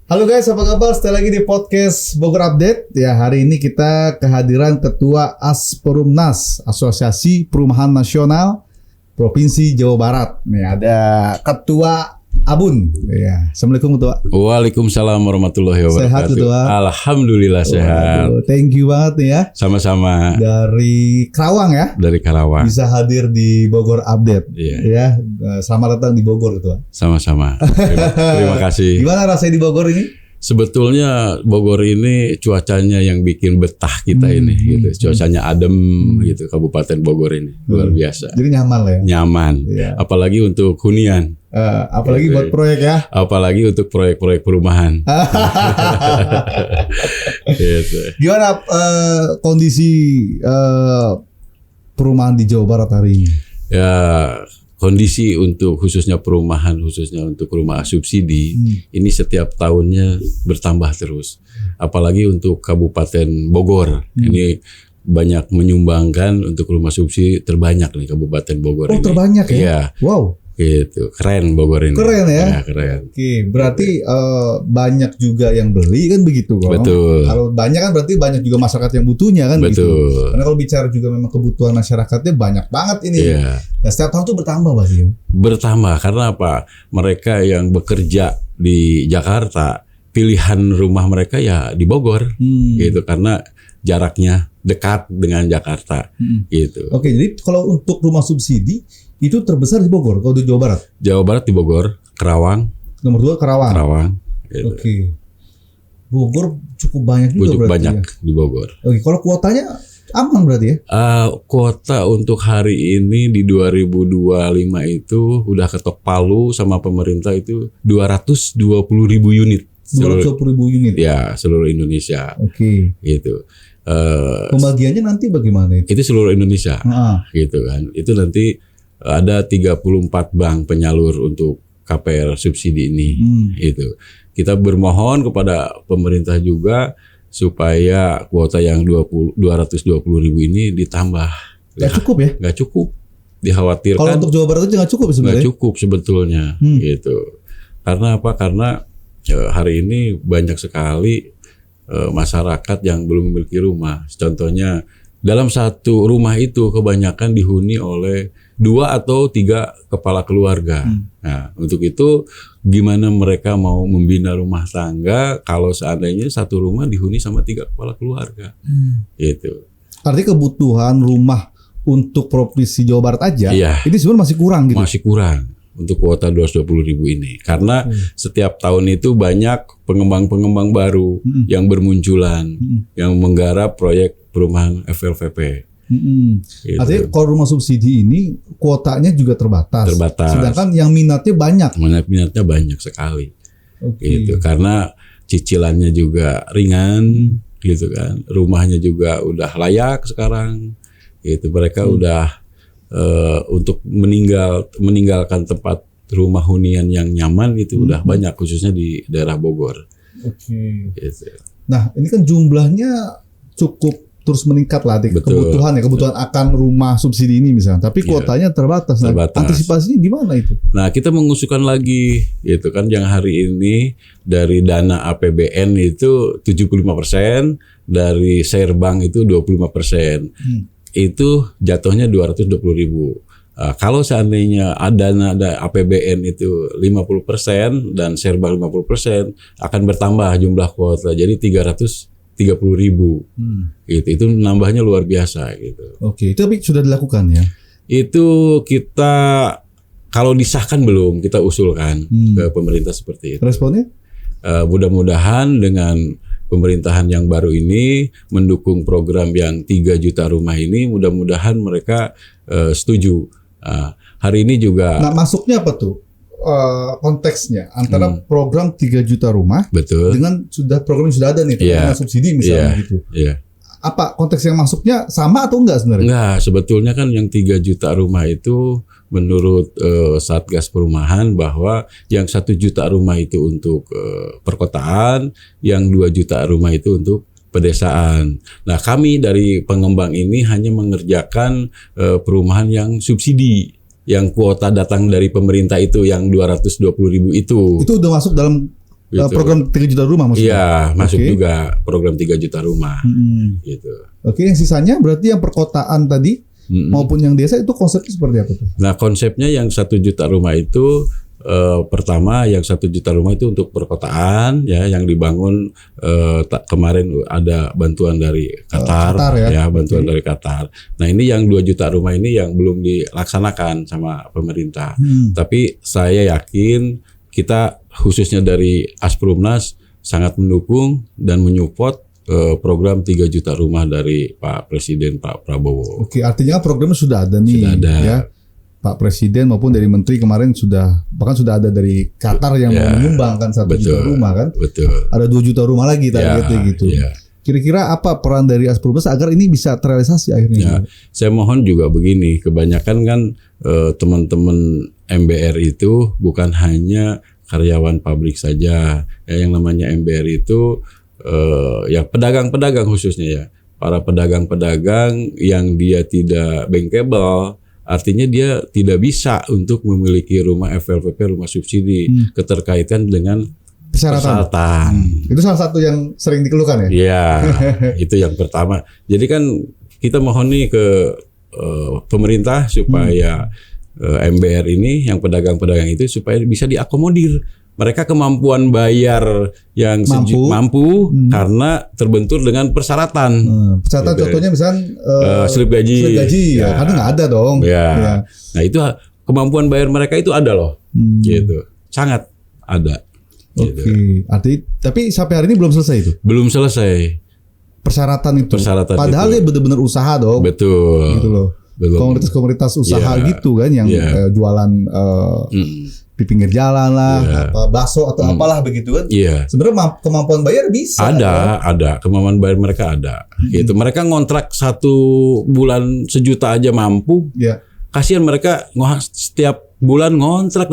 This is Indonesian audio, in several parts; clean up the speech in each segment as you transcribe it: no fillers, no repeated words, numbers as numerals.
Halo guys, apa kabar? Setelah lagi di podcast Bogor Update. Ya, hari ini kita kehadiran Ketua Asperumnas, Asosiasi Perumahan Nasional Provinsi Jawa Barat. Nih ada Ketua Abun. Ya, Assalamualaikum Ketua. Waalaikumsalam warahmatullahi wabarakatuh. Sehat Ketua? Alhamdulillah sehat. Thank you banget nih ya. Sama-sama. Dari Karawang ya. Dari Karawang. Bisa hadir di Bogor Update. Iya. Ya, selamat datang di Bogor Ketua. Sama-sama. Terima kasih. Gimana rasanya di Bogor ini? Sebetulnya Bogor ini cuacanya yang bikin betah kita ini gitu. Cuacanya adem gitu, Kabupaten Bogor ini luar biasa. Jadi nyaman lah ya. Nyaman. Iya. Apalagi untuk hunian. Apalagi buat proyek ya. Apalagi untuk proyek-proyek perumahan. Gitu. Gimana kondisi perumahan di Jawa Barat hari ini? Ya, kondisi untuk khususnya perumahan, khususnya untuk rumah subsidi, ini setiap tahunnya bertambah terus. Apalagi untuk Kabupaten Bogor, ini banyak menyumbangkan untuk rumah subsidi terbanyak nih Kabupaten Bogor ini. Oh, terbanyak ya? Iya. Wow. Gitu, keren Bogor ini. Keren ya? Ya, keren. Oke, berarti banyak juga yang beli kan begitu kok. Betul. Kalau banyak kan berarti banyak juga masyarakat yang butuhnya kan begitu. Betul. Karena kalau bicara juga memang kebutuhan masyarakatnya banyak banget ini. Iya. Nah, setiap tahun tuh bertambah pasti. Bertambah karena apa? Mereka yang bekerja di Jakarta, pilihan rumah mereka ya di Bogor, gitu karena jaraknya dekat dengan Jakarta, gitu. Oke, jadi kalau untuk rumah subsidi itu terbesar di Bogor kalau di Jawa Barat. Jawa Barat di Bogor, Kerawang. Nomor 2 Karawang. Kerawang. Gitu. Oke. Bogor cukup banyak juga Cukup berarti. banyak Ya? di Bogor. Oke, kalau kuotanya aman berarti ya? Kuota untuk hari ini di 2025 itu udah ketok palu sama pemerintah itu 220.000 unit. 220.000 unit. Ya, seluruh Indonesia. Oke. Gitu. Pembagiannya nanti bagaimana itu? Itu seluruh Indonesia. Nah, Gitu kan. Itu nanti ada 34 bank penyalur untuk KPR subsidi ini. Gitu. Kita bermohon kepada pemerintah juga supaya kuota yang 220.000 ini ditambah. nggak cukup ya? Nggak cukup. Dikhawatirkan Kalau untuk Jawa Barat aja nggak cukup nggak sebenarnya. cukup sebetulnya. Gitu. Karena apa? Karena hari ini banyak sekali masyarakat yang belum memiliki rumah. Contohnya dalam satu rumah itu kebanyakan dihuni oleh 2 atau 3 kepala keluarga. Nah, untuk itu gimana mereka mau membina rumah tangga kalau seandainya satu rumah dihuni sama 3 kepala keluarga, gitu. Artinya kebutuhan rumah untuk provinsi Jawa Barat aja, Iya. ini sebenarnya masih kurang gitu. Masih kurang untuk kuota 220.000 ini karena setiap tahun itu banyak pengembang-pengembang baru yang bermunculan, yang menggarap proyek perumahan FLVP. Gitu. Artinya kalau rumah subsidi ini kuotanya juga terbatas. Terbatas. Sedangkan yang minatnya banyak. Minatnya banyak sekali. Oke. Gitu karena cicilannya juga ringan, gitu kan. Rumahnya juga udah layak sekarang. Gitu mereka udah untuk meninggalkan tempat rumah hunian yang nyaman itu udah banyak khususnya di daerah Bogor. Oke. Gitu. Nah, ini kan jumlahnya cukup terus meningkat lah, Betul. kebutuhan akan rumah subsidi ini misalnya. Tapi kuotanya terbatas. Nah, Terbatas. antisipasinya gimana itu? Nah, kita mengusulkan lagi, gitu kan, yang hari ini dari dana APBN itu 75%, dari Share-Bank itu 25%. Itu jatuhnya 220.000. Kalau seandainya ada APBN itu 50% dan Share-Bank 50%, akan bertambah jumlah kuota. Jadi 330.000. Gitu. Itu nambahnya luar biasa gitu. Oke, itu tapi sudah dilakukan ya? Itu kita kalau disahkan belum, kita usulkan ke pemerintah seperti itu. Responnya? Mudah-mudahan dengan pemerintahan yang baru ini mendukung program yang 3 juta rumah ini, mudah-mudahan mereka setuju. Hari ini juga Nah, masuknya apa tuh? Konteksnya antara program 3 juta rumah betul. dengan program yang sudah ada nih, Iya. subsidi misalnya gitu. Iya. Apa konteks yang masuknya sama atau enggak sebenarnya? Enggak, sebetulnya kan yang 3 juta rumah itu menurut Satgas Perumahan bahwa yang 1 juta rumah itu untuk perkotaan, yang 2 juta rumah itu untuk pedesaan. Nah, kami dari pengembang ini hanya mengerjakan perumahan yang subsidi, yang kuota datang dari pemerintah itu yang 220.000 itu. Itu udah masuk dalam Gitu. Program 3 juta rumah maksudnya? Iya, masuk Oke. juga program 3 juta rumah. Gitu. Oke, yang sisanya berarti yang perkotaan tadi maupun yang desa itu konsepnya seperti apa tuh? Nah, konsepnya yang 1 juta rumah itu pertama yang 1 juta rumah itu untuk perkotaan ya, yang dibangun kemarin ada bantuan dari Qatar, Qatar ya. bantuan dari Qatar. Nah, ini yang 2 juta rumah ini yang belum dilaksanakan sama pemerintah. Tapi saya yakin kita khususnya dari Asprumnas sangat mendukung dan menyupport program 3 juta rumah dari Pak Presiden Pak Prabowo. Oke, artinya programnya sudah ada nih. Sudah ada. Ya. Pak Presiden maupun dari Menteri kemarin bahkan sudah ada dari Qatar yang mau menyumbangkan 1 juta rumah kan. Betul. Ada 2 juta rumah lagi targetnya gitu. Ya. Kira-kira apa peran dari Asprumnas agar ini bisa terrealisasi akhirnya? Ya, saya mohon juga begini, kebanyakan kan teman-teman MBR itu bukan hanya karyawan pabrik saja. Ya, yang namanya MBR itu ya pedagang-pedagang khususnya ya. Para pedagang-pedagang yang dia tidak bankable, artinya dia tidak bisa untuk memiliki rumah FLVP, rumah subsidi, keterkaitan dengan persyaratan. Itu salah satu yang sering dikeluhkan ya? Iya, itu yang pertama. Jadi kan kita mohon nih ke pemerintah supaya MBR ini, yang pedagang-pedagang itu supaya bisa diakomodir. Mereka kemampuan bayar yang mampu karena terbentur dengan persyaratan. Persyaratan Gitu. contohnya misalnya slip gaji. Slip gaji ya, karena nggak ada dong. Ya. Nah, itu kemampuan bayar mereka itu ada loh. Gitu. Sangat ada. Oke. Gitu. Artinya tapi sampai hari ini belum selesai itu. Belum selesai. Persyaratan itu. Persyaratan Padahal itu. dia benar-benar usaha dong. Betul. Gitu loh. Komunitas-komunitas usaha gitu kan yang jualan di pinggir jalan lah, apa bakso atau apalah begitu kan. Sebenarnya kemampuan bayar bisa. Ada kemampuan bayar mereka ada. Gitu. Mereka ngontrak 1 bulan 1 juta aja mampu. Kasihan mereka setiap bulan ngontrak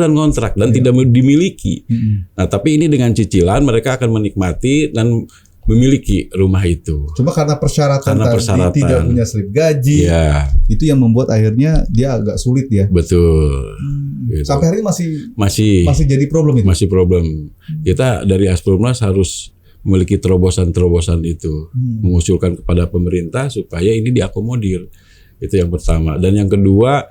dan tidak dimiliki. Nah, tapi ini dengan cicilan mereka akan menikmati dan memiliki rumah itu. Cuma karena persyaratan tidak punya slip gaji, itu yang membuat akhirnya dia agak sulit ya. Betul. Gitu. Sampai hari ini masih jadi problem itu. Masih problem. Kita dari Asprumnas harus memiliki terobosan-terobosan itu, mengusulkan kepada pemerintah supaya ini diakomodir. Itu yang pertama. Dan yang kedua,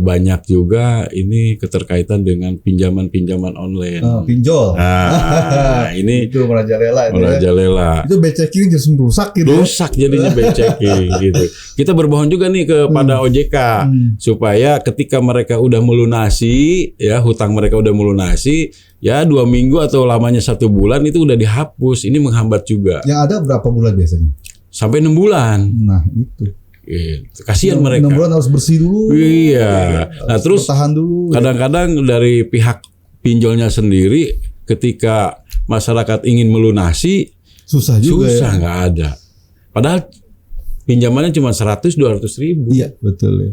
banyak juga ini keterkaitan dengan pinjaman-pinjaman online. Pinjol. Nah, ini itu merajalela. Itu BCK justru rusak gitu. Rusak jadinya BCK gitu. Kita berbohong juga nih kepada OJK supaya ketika mereka udah melunasi, ya hutang mereka udah melunasi, ya 2 minggu atau lamanya 1 bulan itu udah dihapus. Ini menghambat juga. Yang ada berapa bulan biasanya? Sampai 6 bulan. Nah itu. Gitu. Kasihan mereka. 6 bulan harus bersih dulu. Iya. Nah terus tahan dulu. Kadang-kadang dari pihak pinjolnya sendiri ketika masyarakat ingin melunasi susah juga. Susah nggak ada. Padahal pinjamannya cuma 100-200 ribu. Iya betul ya.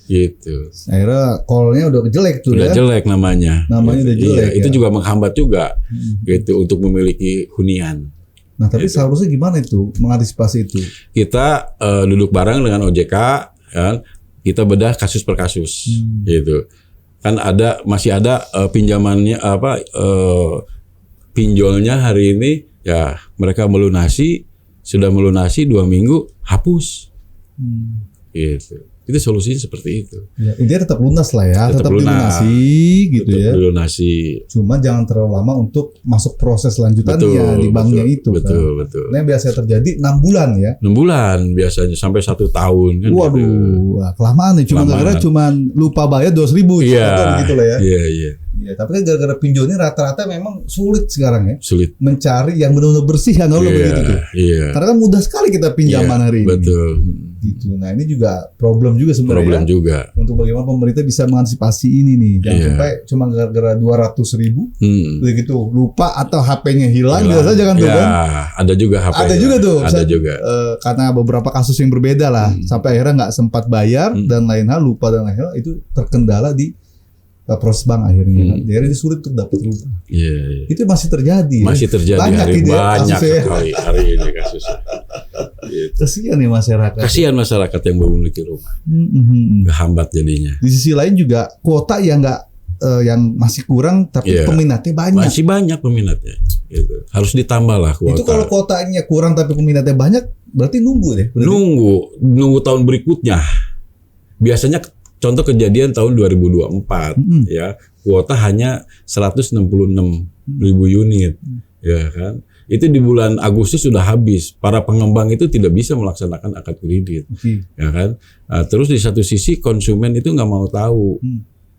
Gitu. Akhirnya call-nya udah jelek tuh udah jelek namanya. Namanya udah jelek. Itu juga menghambat juga. Gitu untuk memiliki hunian. Nah, tapi seharusnya gimana itu mengantisipasi itu? Kita duduk bareng dengan OJK, ya, kita bedah kasus per kasus, gitu. Kan masih ada pinjamannya pinjolnya hari ini, ya mereka sudah melunasi 2 minggu, hapus, gitu. Itu solusinya seperti itu. Ya, intinya tetap lunas lah ya, tetap dilunasi gitu ya. Dilunasi. Cuma jangan terlalu lama untuk masuk proses lanjutannya di banknya itu. Betul. Nah, biasanya terjadi 6 bulan ya. 6 bulan biasanya sampai 1 tahun kan. Waduh, gitu. Kelamaan nih. Cuma gara-gara lupa bayar 200.000 gitu lah ya. Iya. Ya, tapi kan gara-gara pinjol ini rata-rata memang sulit sekarang ya. Sulit. Mencari yang benar-benar bersih kan kalau begitu tuh. Iya. Karena kan mudah sekali kita pinjaman hari ini. Betul. Gitu. Nah, ini juga problem juga sebenarnya. Problem juga. Untuk bagaimana pemerintah bisa mengantisipasi ini nih. Jangan sampai cuma gara-gara 200.000 begitu lupa atau HP-nya hilang. Biasa jangan tuh kan. Ada juga HP. Ada juga tuh. Ada juga. Karena beberapa kasus yang berbeda lah. Sampai akhirnya nggak sempat bayar dan lain hal, lupa dan lain hal, itu terkendala di proses bank akhirnya. Jadi sulit untuk dapat rumah. Iya. Itu masih terjadi. Masih terjadi banyak sekali hari ini kasusnya. Gitu. Kasihan nih masyarakat. Kasihan masyarakat yang belum memiliki rumah. Kehambat jadinya. Di sisi lain juga kuota yang nggak yang masih kurang tapi Iya. peminatnya banyak. Masih banyak peminatnya. Gitu. Harus ditambah lah kuota. Itu kalau kuotanya kurang tapi peminatnya banyak, berarti nunggu deh. Berarti. Nunggu tahun berikutnya. Biasanya contoh kejadian tahun 2024 ya, kuota hanya 166.000 unit, ya kan. Itu di bulan Agustus sudah habis. Para pengembang itu tidak bisa melaksanakan akad kredit, ya kan. Nah, terus di satu sisi konsumen itu nggak mau tahu.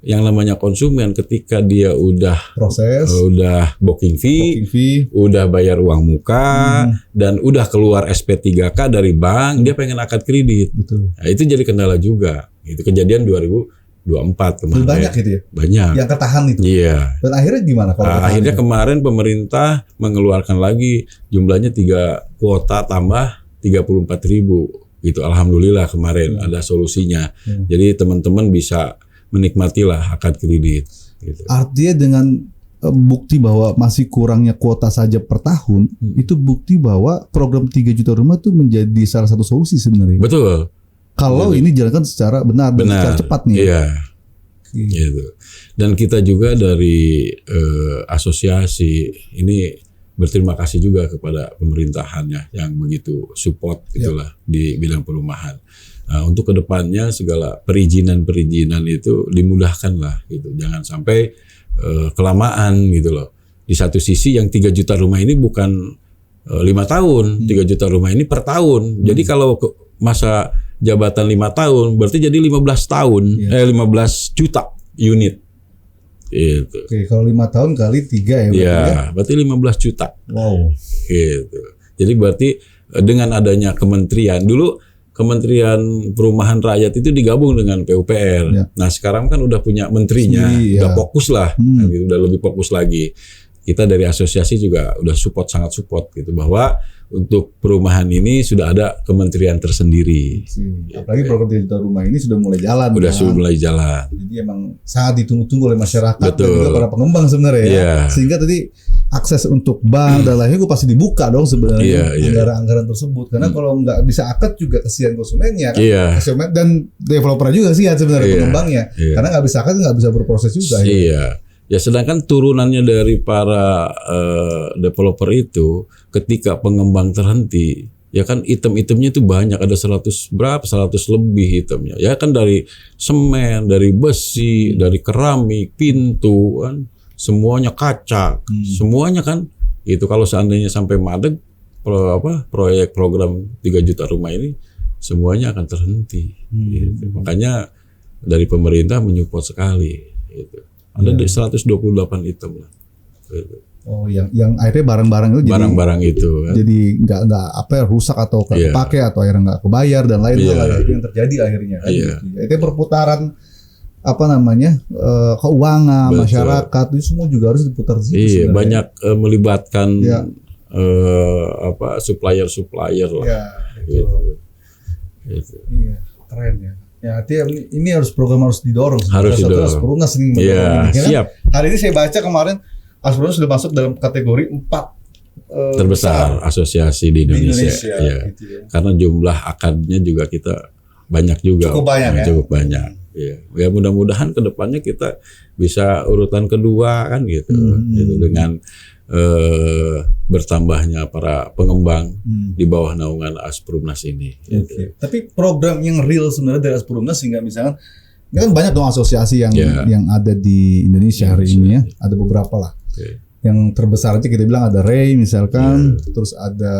Yang namanya konsumen ketika dia udah Proses, udah booking fee, udah bayar uang muka, dan udah keluar SP3K dari bank, dia pengen akad kredit. Betul. Nah, itu jadi kendala juga. Itu kejadian 2024 kemarin. Banyak gitu ya? Banyak. Yang ketahan itu. Iya. Dan akhirnya gimana kalau ketahan Akhirnya itu? kemarin pemerintah mengeluarkan lagi jumlahnya 3 kuota tambah 34.000 gitu. Alhamdulillah kemarin ada solusinya. Jadi teman-teman bisa menikmatilah akad kredit gitu. Artinya dengan bukti bahwa masih kurangnya kuota saja per tahun, itu bukti bahwa program 3 juta rumah itu menjadi salah satu solusi sebenarnya. Betul. Kalau ini dijalankan secara benar dan secara cepat nih. Iya. Gitu. Dan kita juga dari asosiasi ini berterima kasih juga kepada pemerintahannya yang begitu support gitulah di bidang perumahan. Nah, untuk kedepannya segala perizinan itu dimudahkan lah gitu. Jangan sampai kelamaan gitu loh. Di satu sisi yang 3 juta rumah ini bukan 5 tahun, 3 juta rumah ini per tahun. Jadi kalau masa jabatan 5 tahun berarti jadi 15 tahun, 15 juta unit. Gitu. Oke, kalau 5 tahun kali 3 ya. Iya, berarti 15 juta. Wow. Gitu. Jadi berarti dengan adanya kementerian dulu, Kementerian Perumahan Rakyat itu digabung dengan PUPR. Ya. Nah sekarang kan udah punya menterinya, Sendiri, udah ya. fokus lah, kan gitu, udah lebih fokus lagi. Kita dari asosiasi juga udah sangat support gitu bahwa untuk perumahan ini sudah ada kementerian tersendiri. Apalagi program 3 juta rumah ini sudah mulai jalan. Udah kan? sudah mulai jalan. Jadi emang sangat ditunggu-tunggu oleh masyarakat Betul. dan juga para pengembang sebenarnya ya. Iya. Sehingga tadi akses untuk bank dan lainnya gue pasti dibuka dong sebenarnya Iya. anggaran-anggaran tersebut. Karena kalau nggak bisa akad juga kesian konsumennya kan. Iya. Konsumen dan developer juga kesian sebenarnya Iya. pengembangnya. Iya. Karena nggak bisa akad nggak bisa berproses juga. Ya. Iya. Ya sedangkan turunannya dari para developer itu ketika pengembang terhenti, ya kan item-itemnya itu banyak, ada 100 lebih itemnya. Ya kan dari semen, dari besi, dari keramik, pintu kan, semuanya kaca, semuanya kan. Itu kalau seandainya sampai madeg proyek program 3 juta rumah ini semuanya akan terhenti. Gitu. Makanya dari pemerintah menyupport sekali gitu. Ada 128 item lah. Gitu. Oh, yang akhirnya barang-barang itu Barang-barang itu kan. jadi nggak apa ya, rusak atau nggak Iya. kepake atau akhirnya nggak kebayar dan lain-lain Iya. itu yang terjadi akhirnya kan. Iya. Gitu. Itu perputaran apa namanya keuangan Betul. masyarakat itu semua juga harus diputar di situ Iya, sebenarnya. banyak melibatkan Iya. supplier lah. Iya, Gitu. betul. Gitu. Iya, keren ya. Ya, artinya ini harus program harus didorong. Harus Salah satu didorong. Asperumnas ini mendorong Iya, ini. Karena siap. Hari ini saya baca kemarin Asperumnas sudah masuk dalam kategori 4 Terbesar asosiasi di Indonesia. Iya. gitu ya. Karena jumlah akadnya juga kita banyak juga. Cukup banyak ya. Cukup banyak. Iya. Ya mudah-mudahan ke depannya kita bisa urutan kedua kan gitu. Gitu dengan bertambahnya para pengembang di bawah naungan Asperumnas ini. Gitu. Oke. Tapi program yang real sebenarnya dari Asperumnas sehingga misalkan ini kan banyak dong asosiasi yang Iya. yang ada di Indonesia hari ini ya. Ada beberapa lah. Oke. Yang terbesar aja kita bilang ada Ray misalkan, terus ada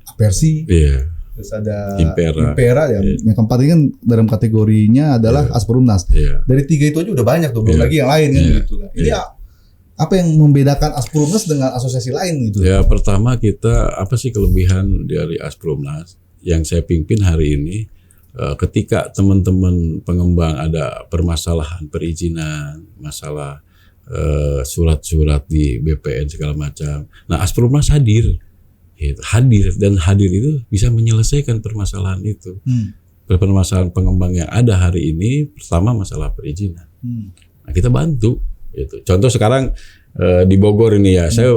Apersi, Iya. terus ada Impera. yang keempat ini kan dalam kategorinya adalah Asperumnas. Iya. Dari 3 itu aja udah banyak tuh, belum Iya. lagi yang lain kan Iya. gitu kan. Ini apa yang membedakan Asperumnas dengan asosiasi lain gitu? Ya pertama kita apa sih kelebihan dari Asperumnas yang saya pimpin hari ini, ketika teman-teman pengembang ada permasalahan perizinan, masalah surat-surat di BPN segala macam. Nah Asperumnas hadir dan hadir itu bisa menyelesaikan permasalahan itu. Permasalahan pengembang yang ada hari ini pertama masalah perizinan. Nah kita bantu. Gitu. Contoh sekarang di Bogor ini ya, saya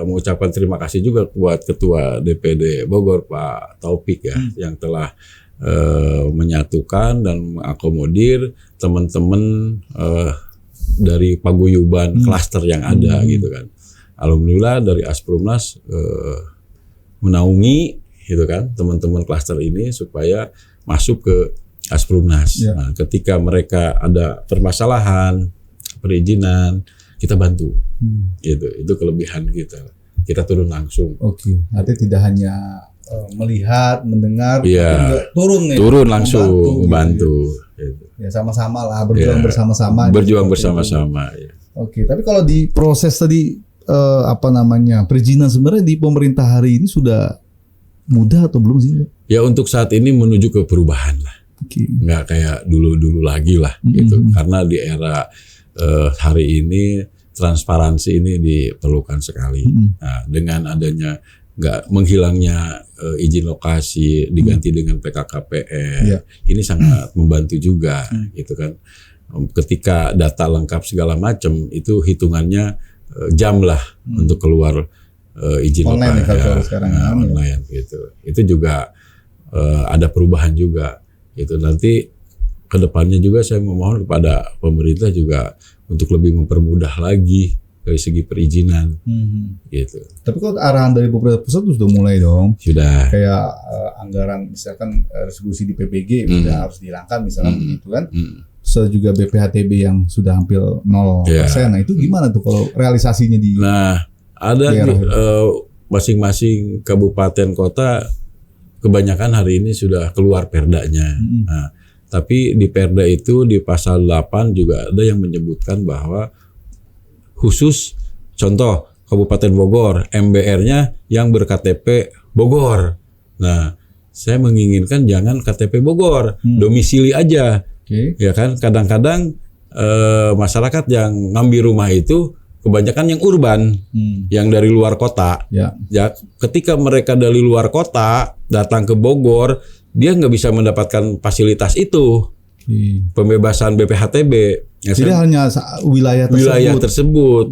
mengucapkan terima kasih juga buat Ketua DPD Bogor Pak Taufik ya, yang telah menyatukan dan mengakomodir teman-teman dari paguyuban klaster yang ada gitu kan. Alhamdulillah dari Asprumnas menaungi gitu kan teman-teman klaster ini supaya masuk ke Asprumnas. Ya. Nah, ketika mereka ada permasalahan perizinan, kita bantu. Gitu. Itu kelebihan kita. Kita turun langsung. Oke. Artinya tidak hanya melihat, mendengar, Iya. tapi juga turun nih. Turun langsung membantu. membantu. Gitu. Ya sama-sama lah, berjuang Ya. bersama-sama. Berjuang Oke. bersama-sama. Ya. Oke, tapi kalau di proses tadi perizinan sebenarnya di pemerintah hari ini sudah mudah atau belum sih? Ya untuk saat ini menuju ke perubahan lah. Oke. Nggak kayak dulu-dulu lagi lah gitu. Karena di era hari ini transparansi ini diperlukan sekali. Nah, dengan adanya nggak menghilangnya izin lokasi diganti dengan PKKPN, Iya. ini sangat membantu juga gitu kan. Ketika data lengkap segala macam itu hitungannya jam lah untuk keluar izin Online nih lokasi kalau sekarang kan, ya. online gitu. Itu juga ada perubahan juga. Itu nanti kedepannya juga saya memohon kepada pemerintah juga untuk lebih mempermudah lagi dari segi perizinan gitu. Tapi kalau arahan dari pemerintah pusat itu sudah mulai dong. Sudah. Kayak anggaran misalkan resolusi di PBG sudah harus dihilangkan misalkan begitu kan. Serta juga BPHTB yang sudah hampir 0%. Ya. Nah, itu gimana tuh kalau realisasinya di Nah, ada di daerah masing-masing kabupaten kota kebanyakan hari ini sudah keluar perdanya. Nah, tapi di perda itu di pasal 8 juga ada yang menyebutkan bahwa khusus contoh Kabupaten Bogor, MBR-nya yang berKTP Bogor. Nah, saya menginginkan jangan KTP Bogor, domisili aja. Oke. Ya kan, kadang-kadang masyarakat yang ngambil rumah itu kebanyakan yang urban, yang dari luar kota. Ya. Ya, ketika mereka dari luar kota datang ke Bogor, dia nggak bisa mendapatkan fasilitas itu, Oke. pembebasan BPHTB. Ya, Jadi hanya wilayah tersebut. wilayah tersebut.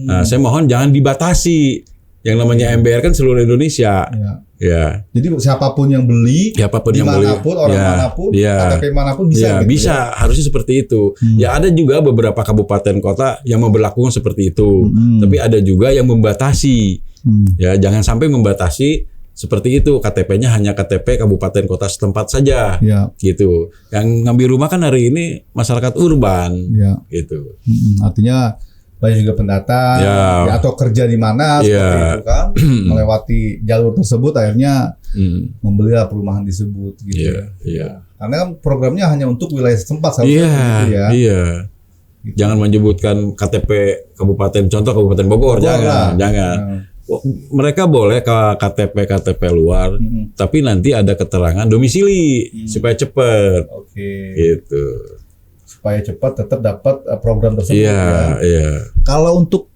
Nah, saya mohon jangan dibatasi. Yang namanya MBR kan seluruh Indonesia. Ya. Ya. Jadi siapapun yang beli, Siapapun yang beli, dimanapun, orang ya, manapun, ya, KTP manapun bisa. Ya, gitu bisa. Harusnya seperti itu. Ya ada juga beberapa kabupaten kota yang memberlakukan seperti itu. Tapi ada juga yang membatasi. Ya, jangan sampai membatasi seperti itu. KTP-nya hanya KTP kabupaten kota setempat saja. Ya. Gitu. Yang ngambil rumah kan hari ini masyarakat urban. Ya. Gitu. Artinya banyak juga pendatang Ya. atau kerja di mana seperti Ya. itu kan, melewati jalur tersebut akhirnya membelilah perumahan disebut gitu Iya, ya. iya. Karena kan programnya hanya untuk wilayah setempat seharusnya Iya, gitu ya. iya. Jangan menyebutkan KTP kabupaten, contoh Kabupaten Bogor, Bogor jangan, lah. jangan. Mereka boleh ke KTP luar, tapi nanti ada keterangan domisili supaya cepat, Oke. gitu. Supaya cepat tetap dapat program tersebut Iya, ya. iya, Kalau untuk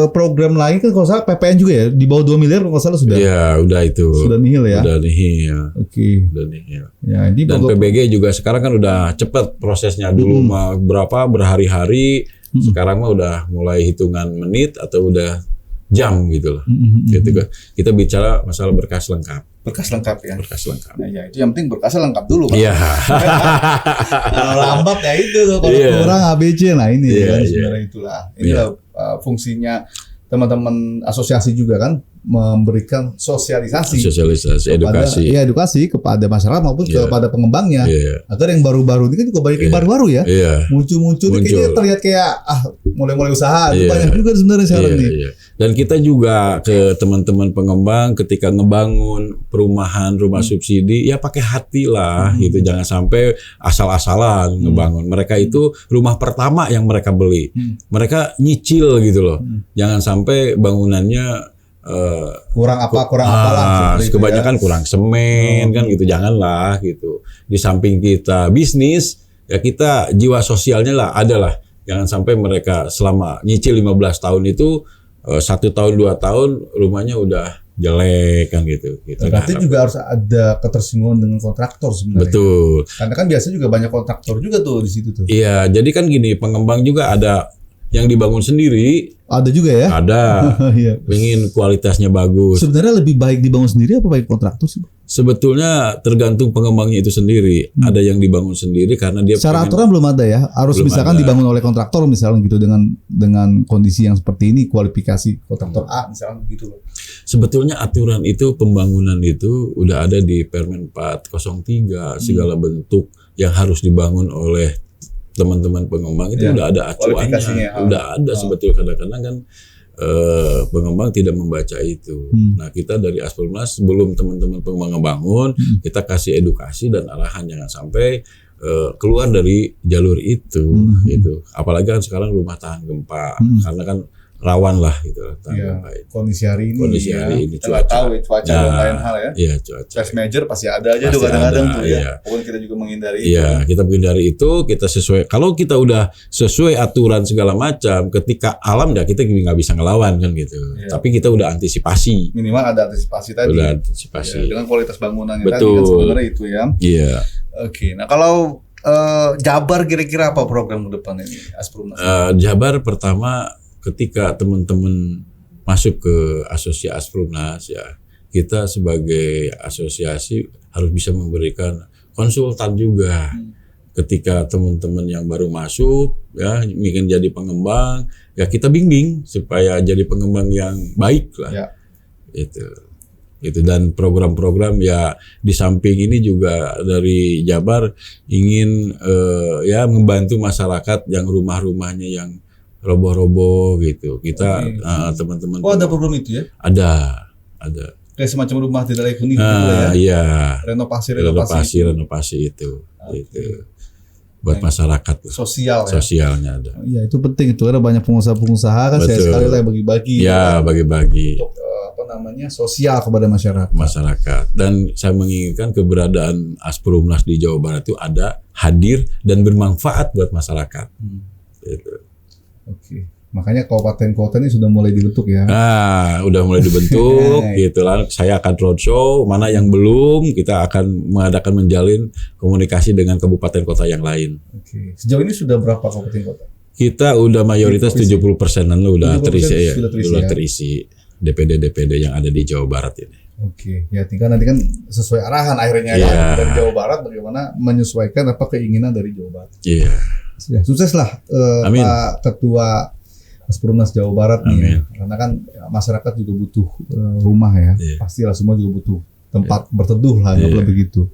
program lain kan kalau salah PPN juga ya, di bawah 2 miliar kalau nggak salah sudah. iya, udah itu, Sudah nihil ya. udah nihil, Oke. udah nihil. Ya, ini Dan program- PBG juga sekarang kan udah cepet prosesnya, dulu mah berapa berhari-hari, sekarang mah udah mulai hitungan menit atau udah jam gitu loh. Gitu kan. Kita bicara masalah berkas lengkap, berkas lengkap ya. berkas lengkap. Nah, ya itu yang penting berkasnya lengkap dulu Pak. Iya. Kalau lambat ya itu tuh, kalau Iya. kurang ABC. Nah ini Iya, kan iya. sebenarnya itulah. Inilah fungsinya teman-teman asosiasi juga kan, memberikan sosialisasi Sosialisasi, kepada, edukasi. ya edukasi kepada masyarakat maupun Iya. kepada pengembangnya. Iya. Agar yang baru-baru ini kan juga banyak yang baru-baru ya. Iya. Muncul-muncul ini kayaknya Muncul. terlihat kayak mulai-mulai usaha itu Iya. banyak juga sebenarnya sekarang Iya, nih. iya. Dan kita juga ke teman-teman pengembang ketika ngebangun perumahan rumah subsidi ya pakai hati lah gitu, jangan sampai asal-asalan ngebangun. Mereka itu rumah pertama yang mereka beli, mereka nyicil gitu loh. Jangan sampai bangunannya Kurang apa lah seperti itu kebanyakan ya. kurang semen kan gitu, janganlah gitu. Di samping kita bisnis ya kita jiwa sosialnya lah ada lah. Jangan sampai mereka selama nyicil 15 tahun itu 1 tahun 2 tahun rumahnya udah jelek kan gitu. Kita Berarti ngarep. juga harus ada ketersinggungan dengan kontraktor sebenarnya. Betul. Karena kan biasanya juga banyak kontraktor juga tuh di situ tuh. Iya, jadi kan gini, pengembang juga ada yang dibangun sendiri, Ada juga ya. ada Iya. ingin kualitasnya bagus. Sebenarnya lebih baik dibangun sendiri apa baik kontraktor sih? Sebetulnya tergantung pengembangnya itu sendiri. Ada yang dibangun sendiri karena dia Secara pengen- aturan belum ada ya. Harus Belum misalkan ada. dibangun oleh kontraktor misalnya gitu dengan kondisi yang seperti ini, kualifikasi kontraktor A misalnya gitu loh. Sebetulnya aturan itu pembangunan itu udah ada di Permen 403 segala bentuk yang harus dibangun oleh teman-teman pengembang itu Ya, udah ada kualifikasinya. acuannya, udah ada sebetulnya. Kadang-kadang kan pengembang tidak membaca itu. Nah kita dari Asperumnas sebelum teman-teman pengembang bangun, kita kasih edukasi dan arahan jangan sampai keluar dari jalur itu, gitu. Apalagi kan sekarang rumah tahan gempa, karena kan rawan lah gitu tahan Iya, gempa itu. kondisi hari ini. Kondisi ya. hari ini, Kita nggak tahu ya, cuaca dan Nah, lain hal ya. Iya cuaca. Stress major pasti ada aja Pasti tuh kadang-kadang ada, tuh ya. iya. Walaupun kita juga menghindari itu. Iya, kita menghindari itu, kita sesuai. Kalau kita udah sesuai aturan segala macam, ketika alam ya kita nggak bisa ngelawan kan gitu. Iya. Tapi kita udah antisipasi, Minimal ada antisipasi tadi. udah Ya, antisipasi. dengan kualitas bangunannya tadi Betul. kan sebenarnya itu ya. Iya. Oke, nah kalau Jabar kira-kira apa program ke depan ini Asperumnas? Jabar pertama ketika teman-teman masuk ke asosiasi Asperumnas ya, kita sebagai asosiasi harus bisa memberikan konsultan juga. Ketika teman-teman yang baru masuk ya ingin jadi pengembang, ya kita bimbing supaya jadi pengembang yang baik lah. Ya. Itu dan program-program ya di samping ini juga dari Jabar ingin ya membantu masyarakat yang rumah-rumahnya yang roboh-roboh gitu. Kita teman-teman Oh ada program itu ya? ada Kayak semacam rumah tidak layak huni gitu ya? iya renovasi itu buat masyarakat lah. Sosial ya? Sosialnya ada. Iya itu penting itu, ada banyak pengusaha-pengusaha kan saya Betul. sekali lagi bagi-bagi Ya bagi-bagi untuk sosial kepada masyarakat. Dan saya menginginkan keberadaan Asperumnas di Jawa Barat itu ada, hadir dan bermanfaat buat masyarakat. Gitu. Oke. Makanya kabupaten kota ini sudah mulai dibentuk ya. Nah, udah mulai dibentuk gitu lah. Saya akan roadshow, mana yang belum kita akan menjalin komunikasi dengan kabupaten kota yang lain. Oke. Sejauh ini sudah berapa kabupaten kota? Kita udah mayoritas 70%-an udah 70% terisi ya. sudah terisi Sudah ya. terisi DPD yang ada di Jawa Barat ini. Oke, ya tinggal nanti kan sesuai arahan akhirnya Iya. kan dari Jawa Barat bagaimana menyesuaikan apa keinginan dari Jawa Barat. Iya. Ya, sukses lah Amin. Pak Ketua Asperumnas Jawa Barat nih. Amin. Karena kan masyarakat juga butuh rumah ya. Iya. Pastilah semua juga butuh tempat berteduh lah, nggak Iya. boleh begitu.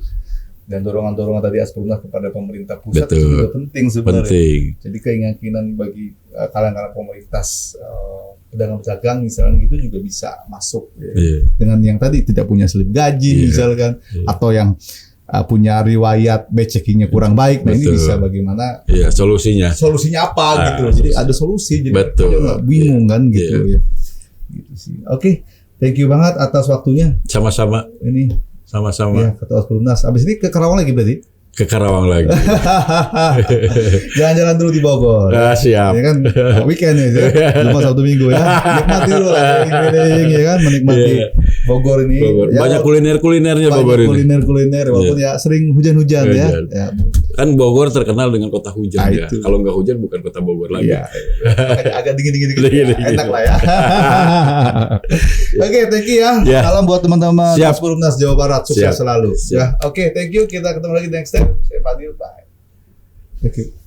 Dan dorongan-dorongan tadi Asperumnas kepada pemerintah pusat Betul. itu juga penting sebenarnya. Penting. Jadi keinginan bagi kalangan komunitas pedagang-pedagang misalnya gitu juga bisa masuk ya. Iya. Dengan yang tadi tidak punya slip gaji Iya. misalkan Iya. atau yang punya riwayat backcheckingnya kurang baik. Nah ini Betul. bisa bagaimana Iya, solusinya. apa gitu. Jadi ada solusi. Jadi Betul. kita nggak bingung kan gitu Iya. ya. Gitu sih. Oke, thank you banget atas waktunya. Sama-sama. Ini ya Ketua Asperumnas. Abis ini ke Karawang lagi berarti? Ke Karawang lagi. Jalan-jalan dulu di Bogor. Siap. Ya kan weekend ya, Jumat Sabtu Minggu ya. Nikmati dulu lah keliling ya kan, menikmati Iya. Bogor ini. Bogor. Ya, Banyak kuliner-kulinernya Bogor ini. kuliner walaupun ya sering hujan-hujan ya. Hujan. Ya. Kan Bogor terkenal dengan kota hujan Ah, ya. itu. Kalau nggak hujan bukan kota Bogor lagi. Iya. Agak dingin-dingin dikit. Dingin-dingin. Enak lah ya. Oke, thank you ya. Ya. Salam buat teman-teman Siap. Asperumnas Jawa Barat. Sukses Siap. selalu. Siap. Ya, oke, thank you. Kita ketemu lagi next time. Saya Fadil, bye. Thank you.